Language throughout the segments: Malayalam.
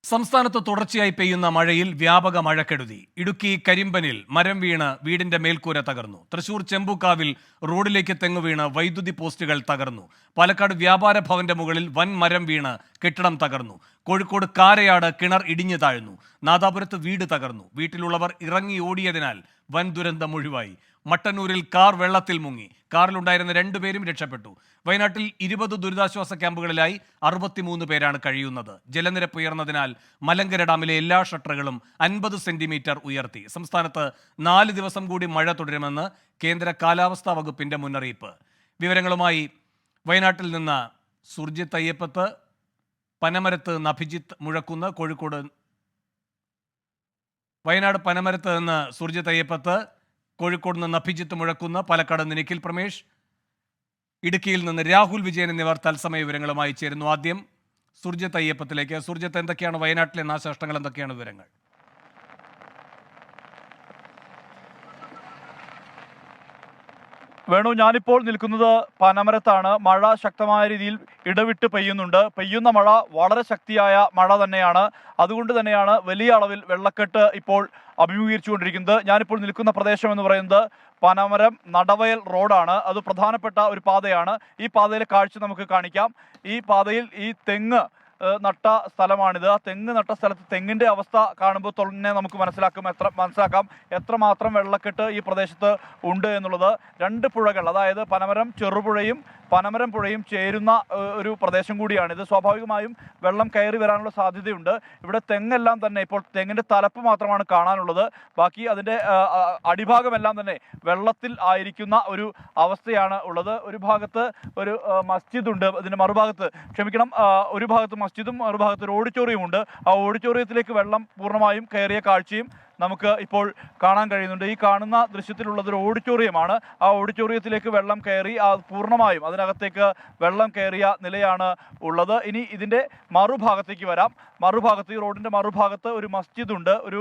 സംസ്ഥാനത്ത് തുടർച്ചയായി പെയ്യുന്ന മഴയിൽ വ്യാപക മഴക്കെടുതി. ഇടുക്കി കരിമ്പനിൽ മരം വീണ് വീടിന്റെ മേൽക്കൂര തകർന്നു. തൃശൂർ ചെമ്പൂക്കാവിൽ റോഡിലേക്ക് തെങ്ങ് വീണ് വൈദ്യുതി പോസ്റ്റുകൾ തകർന്നു. പാലക്കാട് വ്യാപാര ഭവന്റെ മുകളിൽ വൻ മരം വീണ് കെട്ടിടം തകർന്നു. കോഴിക്കോട് കാരയാട് കിണർ ഇടിഞ്ഞു താഴ്ന്നു. നാദാപുരത്ത് വീട് തകർന്നു. വീട്ടിലുള്ളവർ ഇറങ്ങി ഓടിയതിനാൽ വൻ ദുരന്തം ഒഴിവായി. മട്ടന്നൂരിൽ കാർ വെള്ളത്തിൽ മുങ്ങി. കാറിലുണ്ടായിരുന്ന 2 പേരും രക്ഷപ്പെട്ടു. വയനാട്ടിൽ 20 ദുരിതാശ്വാസ ക്യാമ്പുകളിലായി 63 പേരാണ് കഴിയുന്നത്. ജലനിരപ്പ് ഉയർന്നതിനാൽ മലങ്കര ഡാമിലെ എല്ലാ ഷട്ടറുകളും 50 സെന്റിമീറ്റർ ഉയർത്തി. സംസ്ഥാനത്ത് 4 ദിവസം കൂടി മഴ തുടരുമെന്ന് കേന്ദ്ര കാലാവസ്ഥാ വകുപ്പിന്റെ മുന്നറിയിപ്പ്. വിവരങ്ങളുമായി വയനാട്ടിൽ നിന്ന് സുർജിത്ത് അയ്യപ്പത്ത്, പനമരത്ത് നിന്ന് അഭിജിത്ത് മുഴക്കുന്ന്, കോഴിക്കോട് വയനാട് പനമരത്ത് നിന്ന് സുർജിത്ത് അയ്യപ്പത്ത്, കോഴിക്കോട് നിന്ന് അഭിജിത്ത് മുഴക്കുന്ന്, പാലക്കാട് നിന്ന് നിഖിൽ പ്രമേഷ്, ഇടുക്കിയിൽ നിന്ന് രാഹുൽ വിജയൻ എന്നിവർ തത്സമയ വിവരങ്ങളുമായി ചേരുന്നു. ആദ്യം സുർജിത്ത് അയ്യപ്പത്തിലേക്ക്. സുർജിത്ത്, എന്തൊക്കെയാണ് വയനാട്ടിലെ നാശനഷ്ടങ്ങൾ, എന്തൊക്കെയാണ് വിവരങ്ങൾ? വേണു, ഞാനിപ്പോൾ നിൽക്കുന്നത് പനമരത്താണ്. മഴ ശക്തമായ രീതിയിൽ ഇടവിട്ട് പെയ്യുന്നുണ്ട്. പെയ്യുന്ന മഴ വളരെ ശക്തിയായ മഴ തന്നെയാണ്. അതുകൊണ്ട് തന്നെയാണ് വലിയ അളവിൽ വെള്ളക്കെട്ട് ഇപ്പോൾ അഭിമുഖീകരിച്ചുകൊണ്ടിരിക്കുന്നത്. ഞാനിപ്പോൾ നിൽക്കുന്ന പ്രദേശം എന്ന് പറയുന്നത് പനമരം നടവയൽ റോഡാണ്. അത് പ്രധാനപ്പെട്ട ഒരു പാതയാണ്. ഈ പാതയിലെ കാഴ്ച നമുക്ക് കാണിക്കാം. ഈ പാതയിൽ ഈ തെങ്ങ് നട്ട സ്ഥലമാണിത്. ആ തെങ്ങ് നട്ട സ്ഥലത്ത് തെങ്ങിൻ്റെ അവസ്ഥ കാണുമ്പോൾ തന്നെ നമുക്ക് മനസ്സിലാക്കാം എത്രമാത്രം വെള്ളക്കെട്ട് ഈ പ്രദേശത്ത് ഉണ്ട് എന്നുള്ളത്. 2 പുഴകൾ, അതായത് പനമരം ചെറുപുഴയും പനമരം പുഴയും ചേരുന്ന ഒരു പ്രദേശം കൂടിയാണിത്. സ്വാഭാവികമായും വെള്ളം കയറി വരാനുള്ള സാധ്യതയുണ്ട്. ഇവിടെ തെങ്ങെല്ലാം തന്നെ ഇപ്പോൾ തെങ്ങിൻ്റെ തലപ്പ് മാത്രമാണ് കാണാനുള്ളത്. ബാക്കി അതിൻ്റെ അടിഭാഗമെല്ലാം തന്നെ വെള്ളത്തിൽ ആയിരിക്കുന്ന ഒരു അവസ്ഥയാണ് ഉള്ളത്. ഒരു ഭാഗത്ത് ഒരു മസ്ജിദ് ഉണ്ട്, ഇതിൻ്റെ മറുഭാഗത്ത് ഒരു ഭാഗത്ത് മസ്ജിദും മറുഭാഗത്ത് ഒരു ഓഡിറ്റോറിയം ഉണ്ട്. ആ ഓഡിറ്റോറിയത്തിലേക്ക് വെള്ളം പൂർണ്ണമായും കയറിയ കാഴ്ചയും നമുക്ക് ഇപ്പോൾ കാണാൻ കഴിയുന്നുണ്ട്. ഈ കാണുന്ന ദൃശ്യത്തിലുള്ളത് ഒരു ഓഡിറ്റോറിയമാണ്. ആ ഓഡിറ്റോറിയത്തിലേക്ക് വെള്ളം കയറി, അതിനകത്തേക്ക് വെള്ളം കയറിയ നിലയാണ് ഉള്ളത്. ഇനി ഇതിൻ്റെ മറുഭാഗത്തേക്ക് വരാം. ഈ റോഡിൻ്റെ മറുഭാഗത്ത് ഒരു മസ്ജിദുണ്ട്, ഒരു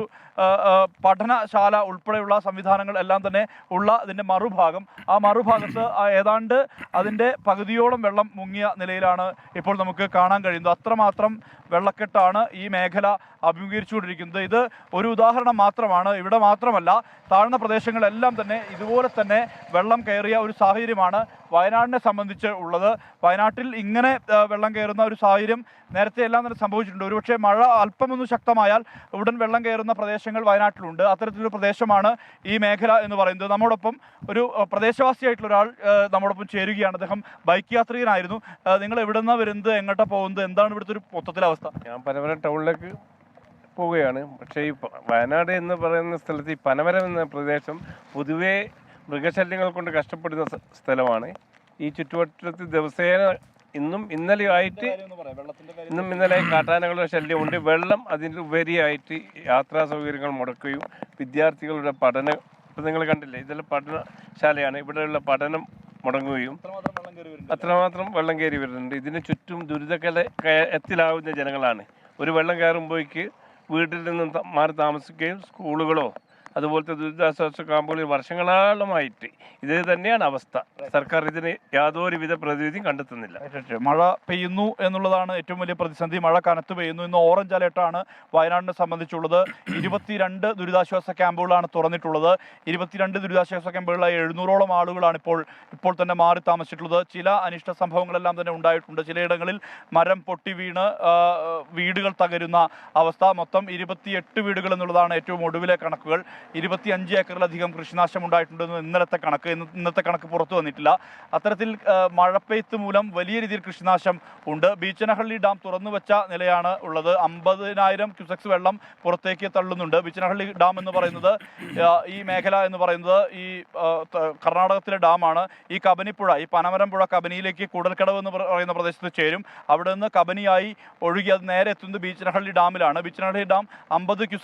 പഠനശാല ഉൾപ്പെടെയുള്ള സംവിധാനങ്ങൾ എല്ലാം തന്നെ ഉള്ള ഇതിൻ്റെ മറുഭാഗം. ആ മറുഭാഗത്ത് ഏതാണ്ട് അതിൻ്റെ പകുതിയോളം വെള്ളം മുങ്ങിയ നിലയിലാണ് ഇപ്പോൾ നമുക്ക് കാണാൻ കഴിയുന്നത്. അത്രമാത്രം വെള്ളക്കെട്ടാണ് ഈ മേഖല അഭിമുഖീകരിച്ചുകൊണ്ടിരിക്കുന്നത്. ഇത് ഒരു ഉദാഹരണം മാത്രമാണ്. ഇവിടെ മാത്രമല്ല, താഴ്ന്ന പ്രദേശങ്ങളെല്ലാം തന്നെ ഇതുപോലെ തന്നെ വെള്ളം കയറിയ ഒരു സാഹചര്യമാണ് വയനാടിനെ സംബന്ധിച്ച് ഉള്ളത്. വയനാട്ടിൽ ഇങ്ങനെ വെള്ളം കയറുന്ന ഒരു സാഹചര്യം നേരത്തെ എല്ലാം തന്നെ സംഭവിച്ചിട്ടുണ്ട്. ഒരുപക്ഷെ മഴ അല്പമൊന്ന് ശക്തമായാൽ ഉടൻ വെള്ളം കയറുന്ന പ്രദേശങ്ങൾ വയനാട്ടിലുണ്ട്. അത്തരത്തിലൊരു പ്രദേശമാണ് ഈ മേഖല എന്ന് പറയുന്നത്. നമ്മോടൊപ്പം ഒരു പ്രദേശവാസിയായിട്ടുള്ള ഒരാൾ നമ്മോടൊപ്പം ചേരുകയാണ്. അദ്ദേഹം ബൈക്ക് യാത്രികനായിരുന്നു. നിങ്ങൾ എവിടെ നിന്നാണ് വരുന്നത്, എങ്ങോട്ടാണ് പോകുന്നത്, എന്താണ് ഇവിടുത്തെ ഒരു മൊത്തത്തിലെ അവസ്ഥ? ഞാൻ പനമരം ടൗണിലേക്ക് പോവുകയാണ്. പക്ഷേ ഈ വയനാട് എന്ന് പറയുന്ന സ്ഥലത്ത് ഈ പനമരം എന്ന പ്രദേശം പൊതുവേ മൃഗശല്യങ്ങൾ കൊണ്ട് കഷ്ടപ്പെടുന്ന സ്ഥലമാണ്. ഈ ചുറ്റുവട്ടത്ത് ദിവസേന ഇന്നും ഇന്നലെയായി കാട്ടാനകളുടെ ശല്യമുണ്ട്. വെള്ളം അതിൻ്റെ ഉപരിയായിട്ട് യാത്രാ സൗകര്യങ്ങൾ മുടക്കുകയും വിദ്യാർത്ഥികളുടെ പഠനം, ഇപ്പം നിങ്ങൾ കണ്ടില്ലേ, ഇതെല്ലാം പഠനശാലയാണ്, ഇവിടെയുള്ള പഠനം മുടങ്ങുകയും അത്രമാത്രം വെള്ളം കയറി വരുന്നുണ്ട്. ഇതിന് ചുറ്റും ദുരിതക്കലത്തിലാവുന്ന ജനങ്ങളാണ്. ഒരു വെള്ളം കയറുമ്പോഴേക്ക് വീട്ടിൽ നിന്നും മാറി താമസിക്കുകയും സ്കൂളുകളോ അതുപോലത്തെ ദുരിതാശ്വാസ ക്യാമ്പുകളിൽ വർഷങ്ങളാളമായിട്ട് ഇത് തന്നെയാണ് അവസ്ഥ. സർക്കാർ ഇതിന് യാതൊരുവിധ പ്രതിവിധിയും കണ്ടെത്തുന്നില്ല. മഴ പെയ്യുന്നു എന്നുള്ളതാണ് ഏറ്റവും വലിയ പ്രതിസന്ധി. മഴ കനത്ത് പെയ്യുന്നു. ഇന്ന് ഓറഞ്ച് അലേർട്ടാണ് വയനാടിനെ സംബന്ധിച്ചുള്ളത്. 22 ദുരിതാശ്വാസ ക്യാമ്പുകളാണ് തുറന്നിട്ടുള്ളത്. 22 ദുരിതാശ്വാസ ക്യാമ്പുകളിലായി 700ഓളം ആളുകളാണ് ഇപ്പോൾ തന്നെ മാറി താമസിച്ചിട്ടുള്ളത്. ചില അനിഷ്ട സംഭവങ്ങളെല്ലാം തന്നെ ഉണ്ടായിട്ടുണ്ട്. ചിലയിടങ്ങളിൽ മരം പൊട്ടി വീണ് വീടുകൾ തകരുന്ന അവസ്ഥ. മൊത്തം 28 വീടുകൾ എന്നുള്ളതാണ് ഏറ്റവും ഒടുവിലെ കണക്കുകൾ. 25 ഏക്കറിലധികം കൃഷിനാശം ഉണ്ടായിട്ടുണ്ടെന്ന് ഇന്നത്തെ കണക്ക് പുറത്തു വന്നിട്ടില്ല. അത്തരത്തിൽ മഴപ്പെയ്ത്ത് മൂലം വലിയ രീതിയിൽ കൃഷിനാശം ഉണ്ട്. ബീച്ചനഹള്ളി ഡാം തുറന്നു വെച്ച നിലയാണ് ഉള്ളത്. 50,000 ക്യൂസെക്സ് വെള്ളം പുറത്തേക്ക് തള്ളുന്നുണ്ട്. ബീച്ചനഹള്ളി ഡാം എന്ന് പറയുന്നത്, ഈ മേഖല എന്ന് പറയുന്നത് ഈ കർണാടകത്തിലെ ഡാമാണ്. ഈ കബനിപ്പുഴ, ഈ പനമരം പുഴ കബനിയിലേക്ക് കൂടൽക്കടവ് എന്ന് പറയുന്ന പ്രദേശത്ത് ചേരും. അവിടെ നിന്ന് കബനിയായി ഒഴുകി അത് നേരെ എത്തുന്നത് ബീച്ചനഹള്ളി ഡാമിലാണ്. ബീച്ചനഹള്ളി ഡാം 50,000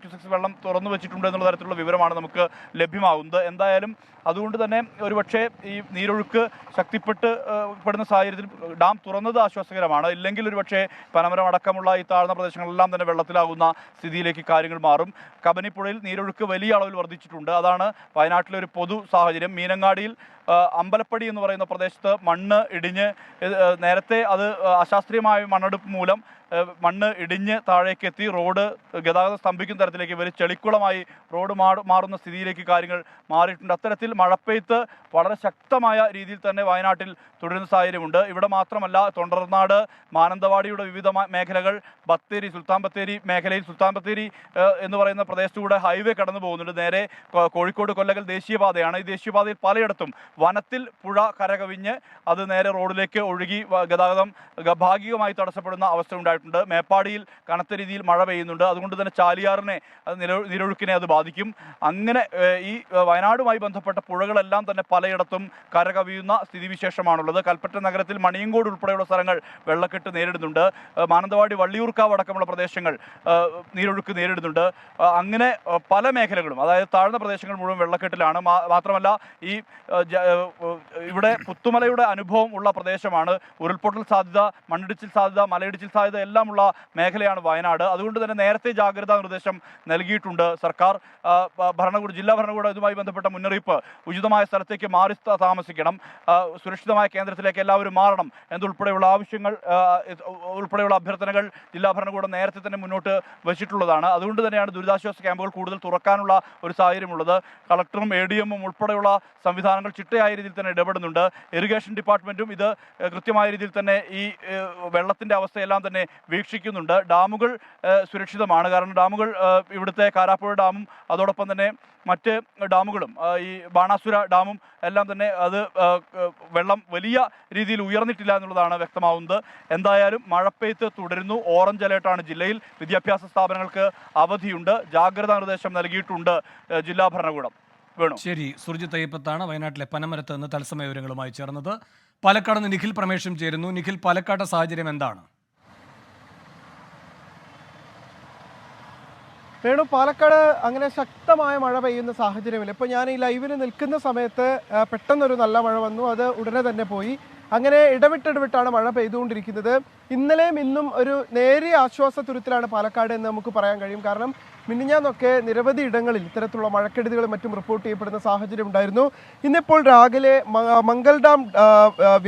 ക്യൂസെക്സ് വെള്ളം തുറന്നു വെച്ചിട്ടുണ്ട് എന്നുള്ള തരത്തിലുള്ള വിവരമാണ് നമുക്ക് ലഭ്യമാകുന്നത്. എന്തായാലും അതുകൊണ്ട് തന്നെ ഒരുപക്ഷെ ഈ നീരൊഴുക്ക് ശക്തിപ്പെടുന്ന സാഹചര്യത്തിൽ ഡാം തുറന്നത് ആശ്വാസകരമാണ്. ഇല്ലെങ്കിൽ ഒരുപക്ഷെ പനമരം അടക്കമുള്ള ഈ താഴ്ന്ന പ്രദേശങ്ങളെല്ലാം തന്നെ വെള്ളത്തിലാകുന്ന സ്ഥിതിയിലേക്ക് കാര്യങ്ങൾ മാറും. കബനിപ്പുഴയിൽ നീരൊഴുക്ക് വലിയ അളവിൽ വർദ്ധിച്ചിട്ടുണ്ട്. അതാണ് വയനാട്ടിലെ ഒരു പൊതു സാഹചര്യം. മീനങ്ങാടിയിൽ അമ്പലപ്പടി എന്ന് പറയുന്ന പ്രദേശത്ത് മണ്ണ് ഇടിഞ്ഞ് നേരത്തെ അത് അശാസ്ത്രീയമായ മണ്ണെടുപ്പ് മൂലം മണ്ണ് ഇടിഞ്ഞ് താഴേക്ക് എത്തി റോഡ് ഗതാഗതം സ്തംഭിക്കുന്ന തരത്തിലേക്ക് ഇവർ ചെളിക്കുളമായി റോഡ് മാറുന്ന സ്ഥിതിയിലേക്ക് കാര്യങ്ങൾ മാറിയിട്ടുണ്ട്. അത്തരത്തിൽ മഴപ്പെയ്ത്ത് വളരെ ശക്തമായ രീതിയിൽ തന്നെ വയനാട്ടിൽ തുടരുന്ന സാഹചര്യമുണ്ട്. ഇവിടെ മാത്രമല്ല, തൊണ്ടർനാട്, മാനന്തവാടിയുടെ വിവിധ മേഖലകൾ, ബത്തേരി, സുൽത്താൻ ബത്തേരി മേഖലയിൽ സുൽത്താൻ ബത്തേരി എന്ന് പറയുന്ന പ്രദേശത്തുകൂടെ ഹൈവേ കടന്നു പോകുന്നുണ്ട്. നേരെ കോഴിക്കോട് കൊല്ലകൽ ദേശീയപാതയാണ്. ഈ ദേശീയപാതയിൽ പലയിടത്തും വനത്തിൽ പുഴ കരകവിഞ്ഞ് അത് നേരെ റോഡിലേക്ക് ഒഴുകി ഗതാഗതം ഭാഗികമായി തടസ്സപ്പെടുന്ന അവസ്ഥ ഉണ്ടായിട്ടുണ്ട്. മേപ്പാടിയിൽ കനത്ത രീതിയിൽ മഴ പെയ്യുന്നുണ്ട്. അതുകൊണ്ട് തന്നെ ചാലിയാറിനെ നീരൊഴുക്കിനെ അത് ബാധിക്കും. അങ്ങനെ ഈ വയനാടുമായി ബന്ധപ്പെട്ട പുഴകളെല്ലാം തന്നെ പലയിടത്തും കരകവിയുന്ന സ്ഥിതിവിശേഷമാണുള്ളത്. കൽപ്പറ്റ നഗരത്തിൽ മണിയങ്കോട് ഉൾപ്പെടെയുള്ള സ്ഥലങ്ങൾ വെള്ളക്കെട്ട് നേരിടുന്നുണ്ട്. മാനന്തവാടി, വള്ളിയൂർക്കാവ് അടക്കമുള്ള പ്രദേശങ്ങൾ നീരൊഴുക്ക് നേരിടുന്നുണ്ട്. അങ്ങനെ പല മേഖലകളും, അതായത് താഴ്ന്ന പ്രദേശങ്ങൾ മുഴുവൻ വെള്ളക്കെട്ടിലാണ്. മാത്രമല്ല, ഈ ഇവിടെ പുത്തുമലയുടെ അനുഭവം ഉള്ള പ്രദേശമാണ്. ഉരുൾപൊട്ടൽ സാധ്യത, മണ്ണിടിച്ചിൽ സാധ്യത, മലയിടിച്ചിൽ സാധ്യത എല്ലാമുള്ള മേഖലയാണ് വയനാട്. അതുകൊണ്ട് തന്നെ നേരത്തെ ജാഗ്രതാ നിർദ്ദേശം നൽകിയിട്ടുണ്ട് സർക്കാർ. ജില്ലാ ഭരണകൂടം ഇതുമായി ബന്ധപ്പെട്ട മുന്നറിയിപ്പ്, ഉചിതമായ സ്ഥലത്തേക്ക് മാറി താമസിക്കണം, സുരക്ഷിതമായ കേന്ദ്രത്തിലേക്ക് എല്ലാവരും മാറണം എന്നുൾപ്പെടെയുള്ള ആവശ്യങ്ങൾ ഉൾപ്പെടെയുള്ള അഭ്യർത്ഥനകൾ ജില്ലാ ഭരണകൂടം നേരത്തെ തന്നെ മുന്നോട്ട് വച്ചിട്ടുള്ളതാണ്. അതുകൊണ്ട് തന്നെയാണ് ദുരിതാശ്വാസ ക്യാമ്പുകൾ കൂടുതൽ തുറക്കാനുള്ള ഒരു സാഹചര്യമുള്ളത്. കളക്ടറും ADM ഉൾപ്പെടെയുള്ള സംവിധാനങ്ങൾ ചിട്ടയായ രീതിയിൽ തന്നെ ഇടപെടുന്നുണ്ട്. ഇറിഗേഷൻ ഡിപ്പാർട്ട്മെന്റും ഇത് കൃത്യമായ രീതിയിൽ തന്നെ ഈ വെള്ളത്തിൻ്റെ അവസ്ഥയെല്ലാം തന്നെ വീക്ഷിക്കുന്നുണ്ട്. ഡാമുകൾ സുരക്ഷിതമാണ്. കാരണം ഡാമുകൾ, ഇവിടുത്തെ കാരാപ്പുഴ ഡാമും അതോടൊപ്പം തന്നെ മറ്റ് ഡാമുകളും, ഈ ബാണാസുര ഡാമും എല്ലാം തന്നെ അത് വെള്ളം വലിയ രീതിയിൽ ഉയർന്നിട്ടില്ല എന്നുള്ളതാണ് വ്യക്തമാവുന്നത്. എന്തായാലും മഴപ്പെയ്ത്ത് തുടരുന്നു. ഓറഞ്ച് അലേർട്ടാണ് ജില്ലയിൽ. വിദ്യാഭ്യാസ സ്ഥാപനങ്ങൾക്ക് അവധിയുണ്ട്. ജാഗ്രതാ നിർദ്ദേശം നൽകിയിട്ടുണ്ട് ജില്ലാ ഭരണകൂടം. വേണു. ശരി, സുർജിത്ത് അയ്യപ്പത്താണ് വയനാട്ടിലെ പനമരത്ത് നിന്ന് തത്സമയ വിവരങ്ങളുമായി ചേർന്നത്. പാലക്കാട് നിന്ന് നിഖിൽ പ്രമേശം ചേരുന്നു. നിഖിൽ, പാലക്കാട്ടെ സാഹചര്യം എന്താണ്? വേണു, പാലക്കാട് അങ്ങനെ ശക്തമായ മഴ പെയ്യുന്ന സാഹചര്യമില്ല. ഇപ്പോൾ ഞാൻ ഈ ലൈവിൽ നിൽക്കുന്ന സമയത്ത് പെട്ടെന്നൊരു നല്ല മഴ വന്നു, അത് ഉടനെ തന്നെ പോയി. അങ്ങനെ ഇടവിട്ടിടവിട്ടാണ് മഴ പെയ്തുകൊണ്ടിരിക്കുന്നത്. ഇന്നലെയും ഇന്നും ഒരു നേരിയ ആശ്വാസ തുരുത്തിലാണ് പാലക്കാട് എന്ന് നമുക്ക് പറയാൻ കഴിയും. കാരണം മിനിഞ്ഞാന്നൊക്കെ നിരവധി ഇടങ്ങളിൽ ഇത്തരത്തിലുള്ള മഴക്കെടുതികളും മറ്റും റിപ്പോർട്ട് ചെയ്യപ്പെടുന്ന സാഹചര്യം ഉണ്ടായിരുന്നു. ഇന്നിപ്പോൾ രാവിലെ മംഗൽ ഡാം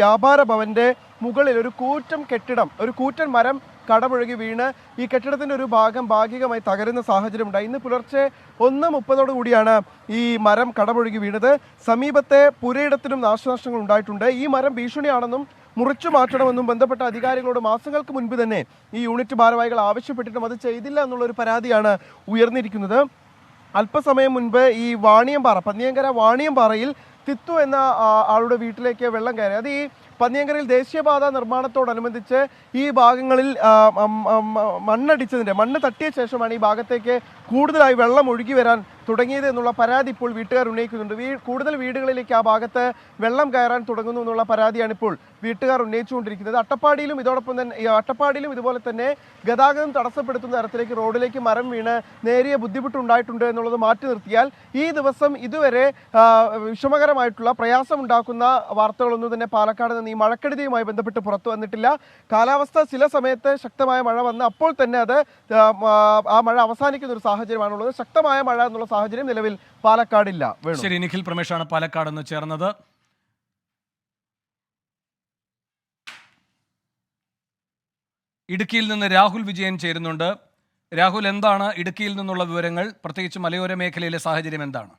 വ്യാപാര ഭവന്റെ മുകളിൽ ഒരു കൂറ്റൻ കെട്ടിടം, ഒരു കൂറ്റൻ മരം കടപുഴകി വീണ് ഈ കെട്ടിടത്തിൻ്റെ ഒരു ഭാഗം ഭാഗികമായി തകരുന്ന സാഹചര്യം ഉണ്ടായി. ഇന്ന് പുലർച്ചെ 1:30 കൂടിയാണ് ഈ മരം കടപുഴകി വീണത്. സമീപത്തെ പുരയിടത്തിനും നാശനഷ്ടങ്ങൾ ഉണ്ടായിട്ടുണ്ട്. ഈ മരം ഭീഷണിയാണെന്നും മുറിച്ചു മാറ്റണമെന്നും ബന്ധപ്പെട്ട അധികാരികളോട് മാസങ്ങൾക്ക് മുൻപ് തന്നെ ഈ യൂണിറ്റ് ഭാരവാഹികൾ ആവശ്യപ്പെട്ടിട്ടും അത് ചെയ്തില്ല എന്നുള്ളൊരു പരാതിയാണ് ഉയർന്നിരിക്കുന്നത്. അല്പസമയം മുൻപ് ഈ വാണിയമ്പാറ, പന്നിയങ്കര വാണിയമ്പാറയിൽ തിത്തു എന്ന ആളുടെ വീട്ടിലേക്ക് വെള്ളം കയറി. അത് ഈ പന്നിയങ്കരയിൽ ദേശീയപാത നിർമ്മാണത്തോടനുബന്ധിച്ച് ഈ ഭാഗങ്ങളിൽ മണ്ണ് തട്ടിയ ശേഷമാണ് ഈ ഭാഗത്തേക്ക് കൂടുതലായി വെള്ളം ഒഴുകി വരാൻ തുടങ്ങിയത് എന്നുള്ള പരാതി ഇപ്പോൾ വീട്ടുകാർ ഉന്നയിക്കുന്നുണ്ട്. കൂടുതൽ വീടുകളിലേക്ക് ആ ഭാഗത്ത് വെള്ളം കയറാൻ തുടങ്ങുന്നു എന്നുള്ള പരാതിയാണ് ഇപ്പോൾ വീട്ടുകാർ ഉന്നയിച്ചുകൊണ്ടിരിക്കുന്നത്. അട്ടപ്പാടിയിലും ഇതുപോലെ തന്നെ ഗതാഗതം തടസ്സപ്പെടുത്തുന്ന തരത്തിലേക്ക് റോഡിലേക്ക് മരം വീണ് നേരിയ ബുദ്ധിമുട്ടുണ്ടായിട്ടുണ്ട് എന്നുള്ളത് മാറ്റി നിർത്തിയാൽ ഈ ദിവസം ഇതുവരെ വിഷമകരമായിട്ടുള്ള പ്രയാസമുണ്ടാക്കുന്ന വാർത്തകളൊന്നും തന്നെ പാലക്കാട് നിന്ന് ഈ മഴക്കെടുതിയുമായി ബന്ധപ്പെട്ട് പുറത്തു വന്നിട്ടില്ല. കാലാവസ്ഥ ചില സമയത്ത് ശക്തമായ മഴ വന്ന് അപ്പോൾ തന്നെ അത് ആ മഴ അവസാനിക്കുന്ന ഒരു സാഹചര്യമാണുള്ളത്. ശക്തമായ മഴ എന്നുള്ള സാഹചര്യം നിലവിൽ പാലക്കാടില്ല. ശരി, നിഖിൽ പ്രമേശാണ് പാലക്കാട് നിന്ന് ചേർന്നത്. ഇടുക്കിയിൽ നിന്ന് രാഹുൽ വിജയൻ ചേരുന്നുണ്ട്. രാഹുൽ, എന്താണ് ഇടുക്കിയിൽ നിന്നുള്ള വിവരങ്ങൾ? പ്രത്യേകിച്ച് മലയോര മേഖലയിലെ സാഹചര്യം എന്താണ്?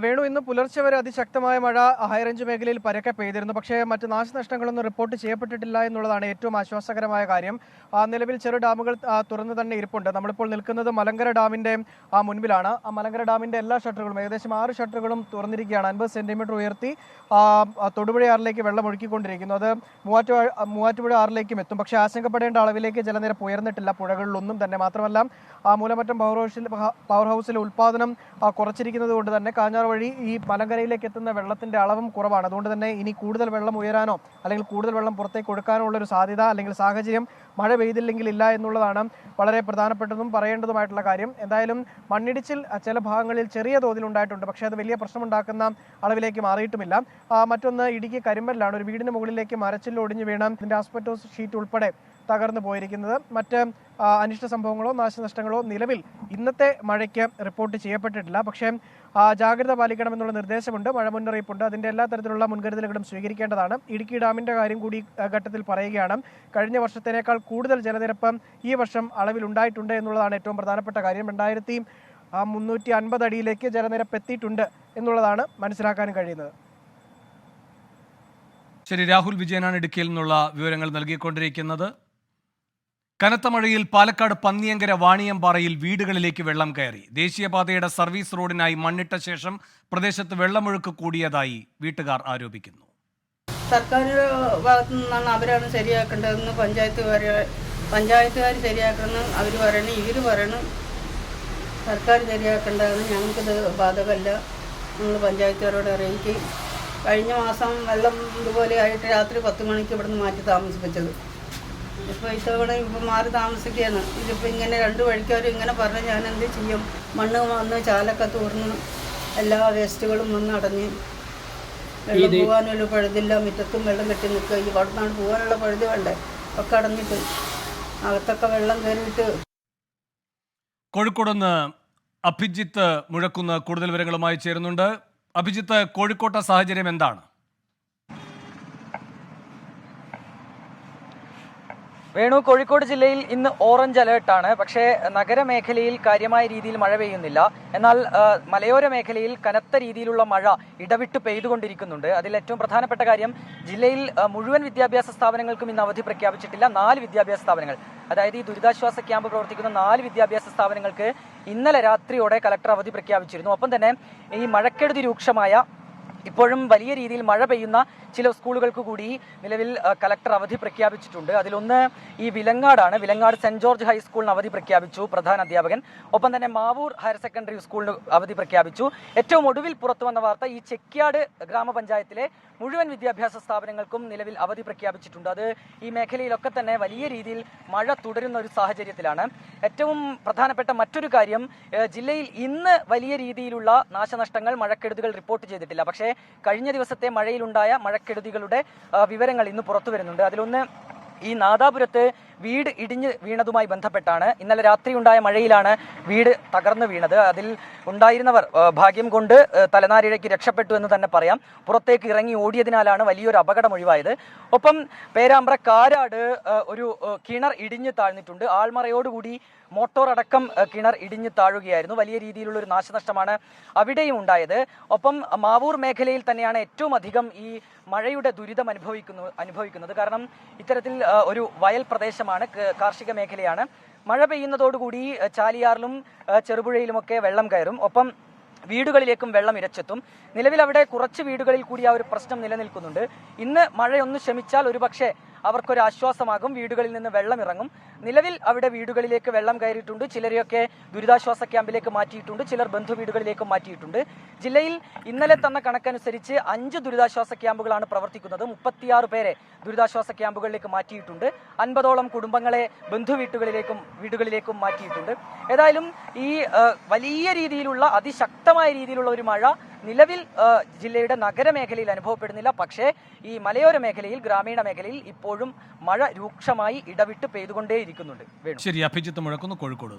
വേണു, ഇന്ന് പുലർച്ചെ വരെ അതിശക്തമായ മഴ ഹൈറേഞ്ച് മേഖലയിൽ പരക്കെ പെയ്തിരുന്നു. പക്ഷേ മറ്റ് നാശനഷ്ടങ്ങളൊന്നും റിപ്പോർട്ട് ചെയ്യപ്പെട്ടിട്ടില്ല എന്നുള്ളതാണ് ഏറ്റവും ആശ്വാസകരമായ കാര്യം. നിലവിൽ ചെറു ഡാമുകൾ തുറന്നു തന്നെ ഇരിപ്പുണ്ട്. നമ്മളിപ്പോൾ നിൽക്കുന്നത് മലങ്കര ഡാമിൻ്റെ മുൻപിലാണ്. ആ മലങ്കര ഡാമിൻ്റെ എല്ലാ ഷട്ടറുകളും, ഏകദേശം 6 ഷട്ടറുകളും തുറന്നിരിക്കുകയാണ്. 50 സെൻറ്റിമീറ്റർ ഉയർത്തി തൊടുപുഴ ആറിലേക്ക് വെള്ളം ഒഴുക്കിക്കൊണ്ടിരിക്കുന്നു. അത് മൂവാറ്റുപുഴ ആറിലേക്കും എത്തും. പക്ഷേ ആശങ്കപ്പെടേണ്ട അളവിലേക്ക് ജലനിരപ്പ് ഉയർന്നിട്ടില്ല പുഴകളിലൊന്നും തന്നെ. മാത്രമല്ല മൂലമറ്റം പവർ ഹൗസിലെ ഉൽപ്പാദനം കുറച്ചിരിക്കുന്നത് കൊണ്ട് തന്നെ കാഞ്ഞാർ വഴി ഈ മലങ്കരയിലേക്ക് എത്തുന്ന വെള്ളത്തിന്റെ അളവും കുറവാണ്. അതുകൊണ്ട് തന്നെ ഇനി കൂടുതൽ വെള്ളം ഉയരാനോ അല്ലെങ്കിൽ കൂടുതൽ വെള്ളം പുറത്തേക്ക് കൊടുക്കാനോ ഉള്ളൊരു സാധ്യത അല്ലെങ്കിൽ സാഹചര്യം മഴ പെയ്തില്ലെങ്കിൽ ഇല്ല എന്നുള്ളതാണ് വളരെ പ്രധാനപ്പെട്ടതും പറയേണ്ടതുമായിട്ടുള്ള കാര്യം. എന്തായാലും മണ്ണിടിച്ചിൽ ചില ഭാഗങ്ങളിൽ ചെറിയ തോതിൽ ഉണ്ടായിട്ടുണ്ട്. പക്ഷേ അത് വലിയ പ്രശ്നമുണ്ടാക്കുന്ന അളവിലേക്ക് മാറിയിട്ടുമില്ല. മറ്റൊന്ന് ഇടുക്കി കരിമ്പലിലാണ്. ഒരു വീടിന് മുകളിലേക്ക് മരച്ചില്ല് ഒടിഞ്ഞു വീണ് ഇതിന്റെ ആസ്പെറ്റോസ് ഷീറ്റ് ഉൾപ്പെടെ തകർന്നു പോയിരിക്കുന്നത്. മറ്റ് അനിഷ്ട സംഭവങ്ങളോ നാശനഷ്ടങ്ങളോ നിലവിൽ ഇന്നത്തെ മഴയ്ക്ക് റിപ്പോർട്ട് ചെയ്യപ്പെട്ടിട്ടില്ല. പക്ഷേ ജാഗ്രത പാലിക്കണമെന്നുള്ള നിർദ്ദേശമുണ്ട്, മഴ മുന്നറിയിപ്പുണ്ട്. അതിൻ്റെ എല്ലാ തരത്തിലുള്ള മുൻകരുതലുകളും സ്വീകരിക്കേണ്ടതാണ്. ഇടുക്കി ഡാമിൻ്റെ കാര്യം കൂടി ഘട്ടത്തിൽ പറയുകയാണ്. കഴിഞ്ഞ വർഷത്തേക്കാൾ കൂടുതൽ ജലനിരപ്പ് ഈ വർഷം അളവിൽ ഉണ്ടായിട്ടുണ്ട് എന്നുള്ളതാണ് ഏറ്റവും പ്രധാനപ്പെട്ട കാര്യം. 2350 അടിയിലേക്ക് ജലനിരപ്പ് എത്തിയിട്ടുണ്ട് എന്നുള്ളതാണ് മനസ്സിലാക്കാൻ കഴിയുന്നത്. ശരി, രാഹുൽ വിജയനാണ് ഇടുക്കിയിൽ നിന്നുള്ള വിവരങ്ങൾ നൽകിക്കൊണ്ടിരിക്കുന്നത്. കനത്ത മഴയിൽ പാലക്കാട് പന്നിയങ്കര വാണിയമ്പാറയിൽ വീടുകളിലേക്ക് വെള്ളം കയറി. ദേശീയപാതയുടെ സർവീസ് റോഡിനായി മണ്ണിട്ട ശേഷം പ്രദേശത്ത് വെള്ളമൊഴുക്ക് കൂടിയതായി വീട്ടുകാർ ആരോപിക്കുന്നു. സർക്കാർ ഭാഗത്തു നിന്നാണ് അവരാണ് ശരിയാക്കേണ്ടതെന്ന് പഞ്ചായത്തുകാർ ശരിയാക്കണം. അവർ പറയണം, ഇവർ പറയണം സർക്കാർ ശരിയാക്കേണ്ടതെന്ന്. ഞങ്ങൾക്കിത് ബാധകമല്ല, നമ്മൾ പഞ്ചായത്തുകാരോട് അറിയിക്കുകയും കഴിഞ്ഞ മാസം വെള്ളം ഇതുപോലെ ആയിട്ട് രാത്രി 10 മണിക്ക് ഇവിടുന്ന് മാറ്റി താമസിപ്പിച്ചത്. ഇപ്പോൾ ഇത്തവണ ഇപ്പം മാറി താമസിക്കുകയാണ്. ഇതിപ്പോൾ ഇങ്ങനെ 2 വഴിക്കാരും ഇങ്ങനെ പറഞ്ഞ് ഞാൻ എന്ത് ചെയ്യും? മണ്ണ് വന്ന് ചാലൊക്കെ തൂർന്ന് എല്ലാ വേസ്റ്റുകളും വന്ന് അടഞ്ഞ് വെള്ളം പോകാനുള്ള പഴുതില്ല, മുറ്റത്തും വെള്ളം കെട്ടി നിൽക്കുക. ഈ അവിടുന്നാണ് പോകാനുള്ള പഴുതി വേണ്ടേ, ഒക്കെ അടഞ്ഞിട്ട് അകത്തൊക്കെ വെള്ളം കയറിയിട്ട്. കോഴിക്കോട് നിന്ന് അഭിജിത്ത് മുഴക്കുന്ന് കൂടുതൽ വിവരങ്ങളുമായി ചേരുന്നുണ്ട്. അഭിജിത്ത്, കോഴിക്കോട്ടെ സാഹചര്യം എന്താണ്? വേണു, കോഴിക്കോട് ജില്ലയിൽ ഇന്ന് ഓറഞ്ച് അലേർട്ടാണ്. പക്ഷേ നഗരമേഖലയിൽ കാര്യമായ രീതിയിൽ മഴ പെയ്യുന്നില്ല. എന്നാൽ മലയോര മേഖലയിൽ കനത്ത രീതിയിലുള്ള മഴ ഇടവിട്ട് പെയ്തുകൊണ്ടിരിക്കുന്നുണ്ട്. അതിൽ ഏറ്റവും പ്രധാനപ്പെട്ട കാര്യം, ജില്ലയിൽ മുഴുവൻ വിദ്യാഭ്യാസ സ്ഥാപനങ്ങൾക്കും ഇന്ന് അവധി പ്രഖ്യാപിച്ചിട്ടില്ല. 4 വിദ്യാഭ്യാസ സ്ഥാപനങ്ങൾ, അതായത് ഈ ദുരിതാശ്വാസ ക്യാമ്പ് പ്രവർത്തിക്കുന്ന 4 വിദ്യാഭ്യാസ സ്ഥാപനങ്ങൾക്ക് ഇന്നലെ രാത്രിയോടെ കലക്ടർ അവധി പ്രഖ്യാപിച്ചിരുന്നു. ഒപ്പം തന്നെ ഈ മഴക്കെടുതി രൂക്ഷമായ, ഇപ്പോഴും വലിയ രീതിയിൽ മഴ പെയ്യുന്ന ചില സ്കൂളുകൾക്ക് കൂടി നിലവിൽ കലക്ടർ അവധി പ്രഖ്യാപിച്ചിട്ടുണ്ട്. അതിലൊന്ന് ഈ വിലങ്ങാടാണ്. വിലങ്ങാട് സെന്റ് ജോർജ് ഹൈസ്കൂളിന് അവധി പ്രഖ്യാപിച്ചു പ്രധാന അധ്യാപകൻ. ഒപ്പം തന്നെ മാവൂർ ഹയർ സെക്കൻഡറി സ്കൂളിന് അവധി പ്രഖ്യാപിച്ചു. ഏറ്റവും ഒടുവിൽ പുറത്തു വന്ന വാർത്ത, ഈ ചെക്യാട് ഗ്രാമപഞ്ചായത്തിലെ മുഴുവൻ വിദ്യാഭ്യാസ സ്ഥാപനങ്ങൾക്കും നിലവിൽ അവധി പ്രഖ്യാപിച്ചിട്ടുണ്ട്. അത് ഈ മേഖലയിലൊക്കെ തന്നെ വലിയ രീതിയിൽ മഴ തുടരുന്ന ഒരു സാഹചര്യത്തിലാണ്. ഏറ്റവും പ്രധാനപ്പെട്ട മറ്റൊരു കാര്യം, ജില്ലയിൽ ഇന്ന് വലിയ രീതിയിലുള്ള നാശനഷ്ടങ്ങൾ, മഴക്കെടുതികൾ റിപ്പോർട്ട് ചെയ്തിട്ടില്ല. പക്ഷേ കഴിഞ്ഞ ദിവസത്തെ മഴയിലുണ്ടായ മഴക്കെടുതികളുടെ വിവരങ്ങൾ ഇന്ന് പുറത്തു വരുന്നുണ്ട്. അതിലൊന്ന് ഈ നാദാപുരത്ത് വീട് ഇടിഞ്ഞ് വീണതുമായി ബന്ധപ്പെട്ടാണ്. ഇന്നലെ രാത്രി ഉണ്ടായ മഴയിലാണ് വീട് തകർന്നു വീണത്. അതിൽ ഉണ്ടായിരുന്നവർ ഭാഗ്യം കൊണ്ട് തലനാരിഴയ്ക്ക് രക്ഷപ്പെട്ടു എന്ന് തന്നെ പറയാം. പുറത്തേക്ക് ഇറങ്ങി ഓടിയതിനാലാണ് വലിയൊരു അപകടം ഒഴിവായത്. ഒപ്പം പേരാമ്പ്ര കാരാട് ഒരു കിണർ ഇടിഞ്ഞ് താഴ്ന്നിട്ടുണ്ട്. ആൾമറയോടുകൂടി മോട്ടോർ അടക്കം കിണർ ഇടിഞ്ഞ് താഴുകയായിരുന്നു. വലിയ രീതിയിലുള്ള ഒരു നാശനഷ്ടമാണ് അവിടെയും ഉണ്ടായത്. ഒപ്പം മാവൂർ മേഖലയിൽ തന്നെയാണ് ഏറ്റവും അധികം ഈ മഴയുടെ ദുരിതം അനുഭവിക്കുന്നത്. കാരണം ഇത്തരത്തിൽ ഒരു വയൽ പ്രദേശമാണ്, കാർഷിക മേഖലയാണ്. മഴ പെയ്യുന്നതോടുകൂടി ചാലിയാറിലും ചെറുപുഴയിലുമൊക്കെ വെള്ളം കയറും. ഒപ്പം വീടുകളിലേക്കും വെള്ളം ഇരച്ചെത്തും. നിലവിൽ അവിടെ കുറച്ച് വീടുകളിൽ കൂടി ആ ഒരു പ്രശ്നം നിലനിൽക്കുന്നുണ്ട്. ഇന്ന് മഴയൊന്ന് ശമിച്ചാൽ ഒരുപക്ഷെ അവർക്കൊരു ആശ്വാസമാകും. വീടുകളിൽ നിന്ന് വെള്ളം ഇറങ്ങും. നിലവിൽ അവിടെ വീടുകളിലേക്ക് വെള്ളം കയറിയിട്ടുണ്ട്. ചിലരെയൊക്കെ ദുരിതാശ്വാസ ക്യാമ്പിലേക്ക് മാറ്റിയിട്ടുണ്ട്, ചിലർ ബന്ധു വീടുകളിലേക്കും മാറ്റിയിട്ടുണ്ട്. ജില്ലയിൽ ഇന്നലെ തന്ന കണക്കനുസരിച്ച് 5 ദുരിതാശ്വാസ ക്യാമ്പുകളാണ് പ്രവർത്തിക്കുന്നത്. 36 പേരെ ദുരിതാശ്വാസ ക്യാമ്പുകളിലേക്ക് മാറ്റിയിട്ടുണ്ട്. 50ഓളം കുടുംബങ്ങളെ ബന്ധു വീടുകളിലേക്കും മാറ്റിയിട്ടുണ്ട്. ഏതായാലും ഈ വലിയ രീതിയിലുള്ള, അതിശക്തമായ രീതിയിലുള്ള ഒരു മഴ നിലവിൽ ജില്ലയുടെ നഗരമേഖലയിൽ അനുഭവപ്പെടുന്നില്ല. പക്ഷേ ഈ മലയോര മേഖലയിൽ, ഗ്രാമീണ മേഖലയിൽ ഇപ്പോഴും മഴ രൂക്ഷമായി ഇടവിട്ട് പെയ്തുകൊണ്ടേയിരിക്കുന്നുണ്ട്. ശരി, അഭിജിത്ത് മുഴക്കുന്നു, കോഴിക്കോട്.